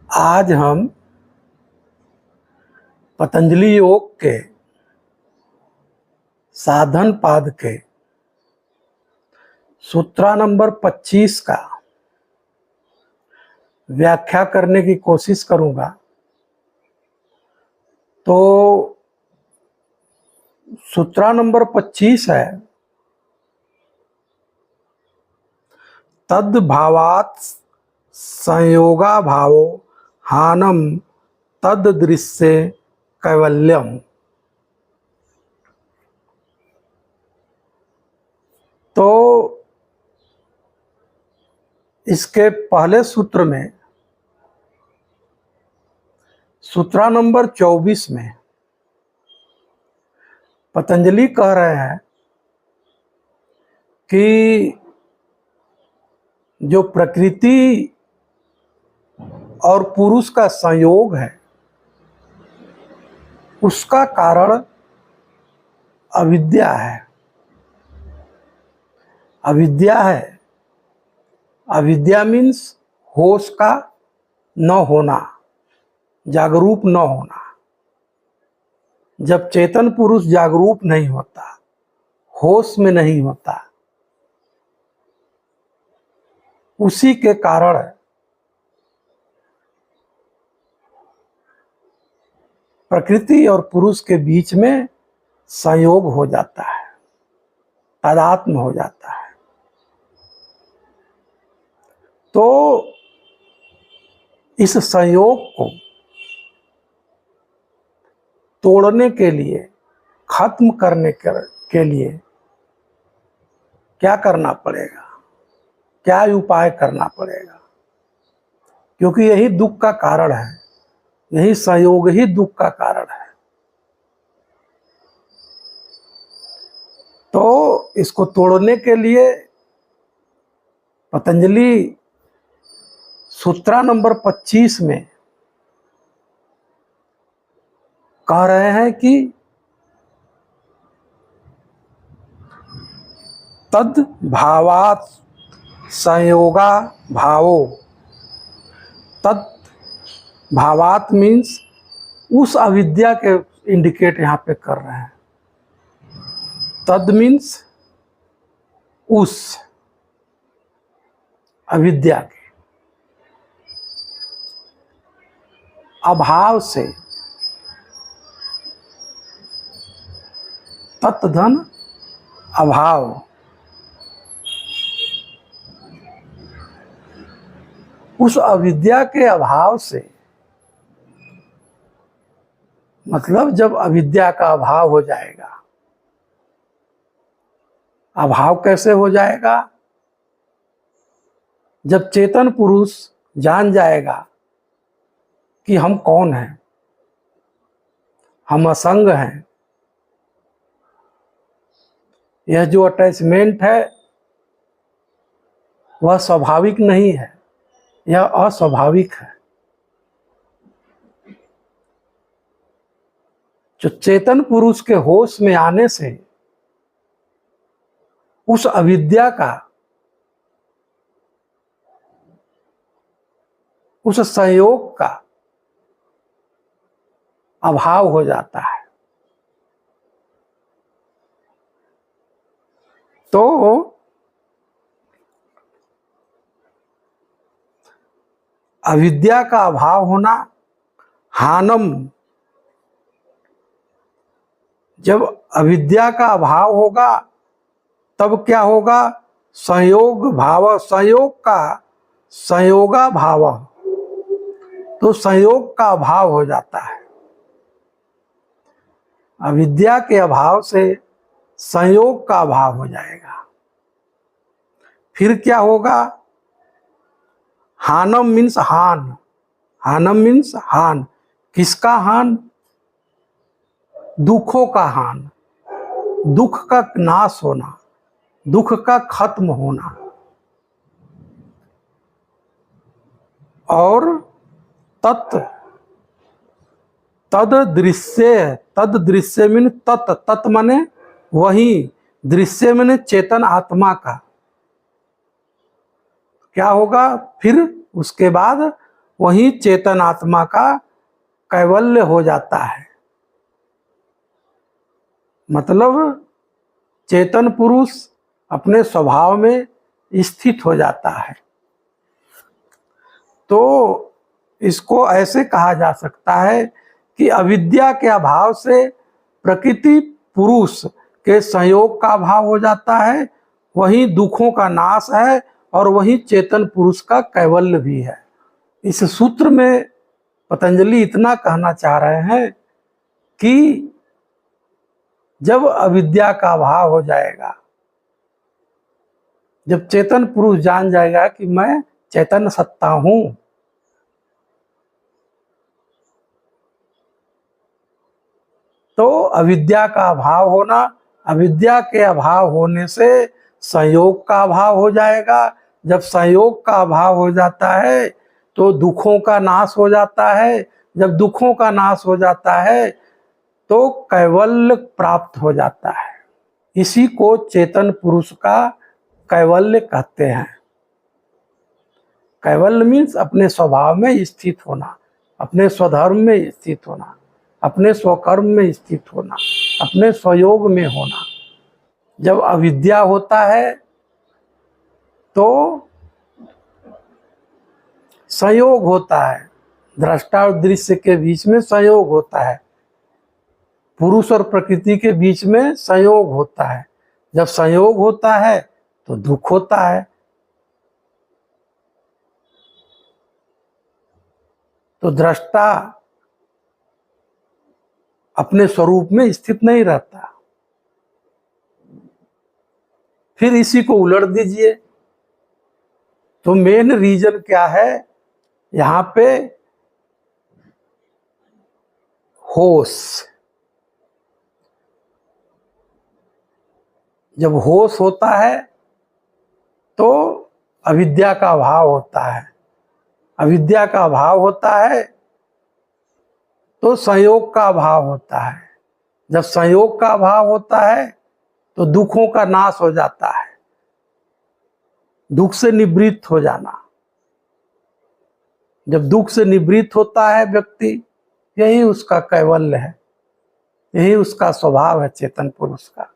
आज हम पतंजलि योग के साधन पाद के सूत्रा नंबर 25 का व्याख्या करने की कोशिश करूंगा। तो सूत्रा नंबर 25 है, तद भावात संयोगा भावो हानम तद दृश्य कैवल्यम। तो इसके पहले सूत्र में, सूत्रा नंबर 24 में पतंजलि कह रहे हैं कि जो प्रकृति और पुरुष का संयोग है उसका कारण अविद्या है। अविद्या है, अविद्या मीन्स होश का न होना, जागरूक न होना। जब चेतन पुरुष जागरूक नहीं होता, होश में नहीं होता, उसी के कारण प्रकृति और पुरुष के बीच में संयोग हो जाता है, तादात्म्य हो जाता है। तो इस संयोग को तोड़ने के लिए, खत्म करने के लिए क्या करना पड़ेगा, क्या उपाय करना पड़ेगा? क्योंकि यही दुख का कारण है, यही संयोग ही दुख का कारण है। तो इसको तोड़ने के लिए पतंजलि सूत्रा नंबर 25 में कह रहे हैं कि तद भावात संयोगा भावो। तद भावात मीन्स उस अविद्या के इंडिकेट यहाँ पे कर रहे हैं। तद मीन्स उस अविद्या के अभाव से, तत्धन अभाव, उस अविद्या के अभाव से, मतलब जब अविद्या का अभाव हो जाएगा। अभाव कैसे हो जाएगा? जब चेतन पुरुष जान जाएगा कि हम कौन हैं, हम असंग हैं, यह जो अटैचमेंट है वह स्वाभाविक नहीं है, यह अस्वाभाविक है। जो चेतन पुरुष के होश में आने से उस अविद्या का, उस संयोग का अभाव हो जाता है। तो अविद्या का अभाव होना, हानम, जब अविद्या का अभाव होगा तब क्या होगा? संयोग भाव, संयोग का संयोगा भाव, तो संयोग का अभाव हो जाता है। अविद्या के अभाव से संयोग का अभाव हो जाएगा। फिर क्या होगा? हानम मीन्स हान, हानम मीन्स हान। किसका हान? दुखों का हान, दुख का नाश होना, दुख का खत्म होना। और तद दृश्य, तद दृश्य मीन तत्, तत् माने वही, दृश्य माने चेतन आत्मा का। क्या होगा फिर उसके बाद? वही चेतन आत्मा का कैवल्य हो जाता है। मतलब चेतन पुरुष अपने स्वभाव में स्थित हो जाता है। तो इसको ऐसे कहा जा सकता है कि अविद्या के अभाव से प्रकृति पुरुष के संयोग का अभाव हो जाता है, वही दुखों का नाश है और वही चेतन पुरुष का कैवल्य भी है। इस सूत्र में पतंजलि इतना कहना चाह रहे हैं कि जब अविद्या का अभाव हो जाएगा, जब चेतन पुरुष जान जाएगा कि मैं चैतन्य सत्ता हूं, तो अविद्या का अभाव होना, अविद्या के अभाव होने से संयोग का अभाव हो जाएगा। जब संयोग का अभाव हो जाता है तो दुखों का नाश हो जाता है। जब दुखों का नाश हो जाता है तो कैवल्य प्राप्त हो जाता है। इसी को चेतन पुरुष का कैवल्य कहते हैं। कैवल्य मीन्स अपने स्वभाव में स्थित होना, अपने स्वधर्म में स्थित होना, अपने स्वकर्म में स्थित होना, अपने स्वयोग में होना। जब अविद्या होता है तो संयोग होता है, दृष्टा और दृश्य के बीच में संयोग होता है, पुरुष और प्रकृति के बीच में संयोग होता है। जब संयोग होता है तो दुख होता है। तो दृष्टा अपने स्वरूप में स्थित नहीं रहता। फिर इसी को उलट दीजिए तो मेन रीजन क्या है यहां पे? होश। जब होश होता है तो अविद्या का अभाव होता है, अविद्या का अभाव होता है तो संयोग का अभाव होता है। जब संयोग का अभाव होता है तो दुखों का नाश हो जाता है, दुख से निवृत्त हो जाना। जब दुख से निवृत्त होता है व्यक्ति, यही उसका कैवल्य है, यही उसका स्वभाव है चेतन पुरुष का।